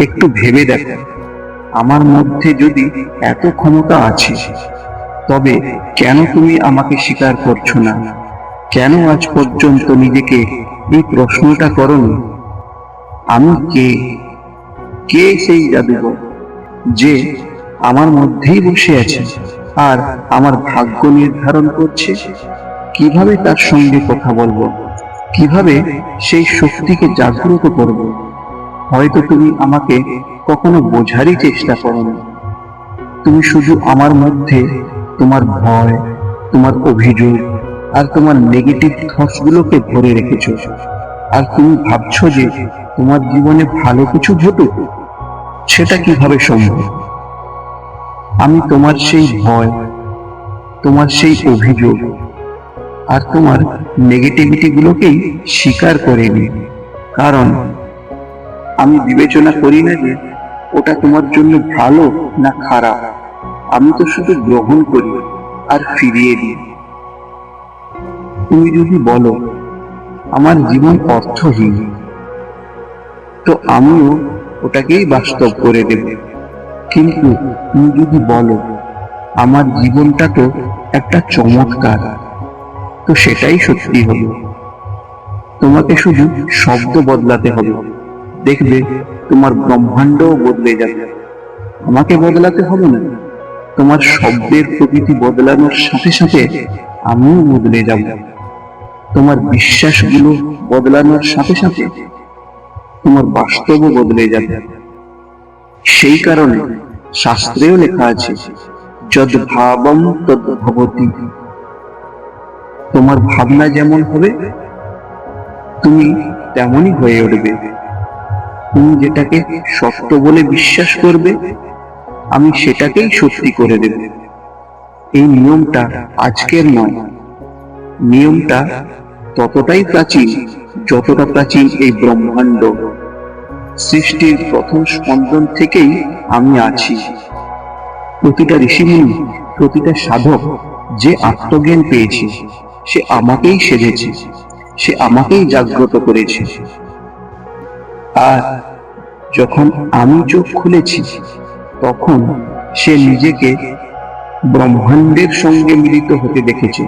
একটু ভেবে দেখো, আমার মধ্যে যদি এত ক্ষমতা আছে, তবে কেন তুমি আমাকে স্বীকার করছো না? কেন আজ পর্যন্ত নিজেকে এই প্রশ্নটা করোনি? আমি কে? কে সেই জাদুকর যে আমার মধ্যেই বসে আছে আর আমার ভাগ্য নির্ধারণ করছে? কিভাবে তার সঙ্গে কথা বলবো? কিভাবে সেই শক্তিকে জাগ্রত করব? হয়তো তুমি আমাকে কখনো বোঝারই চেষ্টা করোনি। তুমি শুধু আমার মধ্যে তোমার ভয়, তোমার অভিযোগ আর তোমার নেগেটিভ থটস গুলোকে ধরে রেখেছো। আর তুমি ভাবছো যে তোমার জীবনে ভালো কিছু ঘটুক। সেটা কিভাবে সম্ভব? আমি তোমার সেই ভয়, তোমার সেই অভিযোগ আর তোমার নেগেটিভিটি গুলোকেই স্বীকার করে নিই। কারণ আমি বিবেচনা করি না যে ওটা তোমার জন্য ভালো না খারাপ। আমি তো শুধু গ্রহণ করি আর ফিরিয়ে দিই। তুমি যদি বলো আমার জীবন অর্থহীন, তো আমিও ওটাকেই বাস্তব করে দেব। কিন্তু তুমি যদি বলো আমার জীবনটা তো একটা চমৎকার, তো সেটাই সত্যি হলো। তোমাকে শুধু শব্দ বদলাতে হবে, দেখবে তোমার ব্রহ্মাণ্ডও বদলে যাবে। আমাকে বদলাতে হবে না। তোমার শব্দের প্রকৃতি বদলানোর সাথে সাথে আমিও বদলে যাব। তোমার বিশ্বাসগুলো বদলানোর সাথে সাথে তোমার বাস্তবও বদলে যাবে। সেই কারণে শাস্ত্রেও লেখা আছে, যদ ভাবম তদ ভবতি। তোমার ভাবনা যেমন হবে তুমি তেমনই হয়ে উঠবে। তুমি যেটাকে সত্য বলে বিশ্বাস করবে, আমি সেটাকেই সত্যি করে দেব। এই নিয়মটা আজকের নয়, নিয়মটা ততটাই প্রাচীন যতটা প্রাচীন এই ব্রহ্মাণ্ড। সৃষ্টির প্রথম স্পন্দন থেকেই আমি আছি। প্রতিটা ঋষিমুনি, প্রতিটা সাধক যে আত্মজ্ঞান পেয়েছে, সে আমাকেই সেজেছে, সে আমাকেই জাগ্রত করেছে। আর যখন আমি চোখ খুলেছি, তখন সে নিজেকে ব্রহ্মাণ্ডের সঙ্গে মিলিত হতে দেখেছে।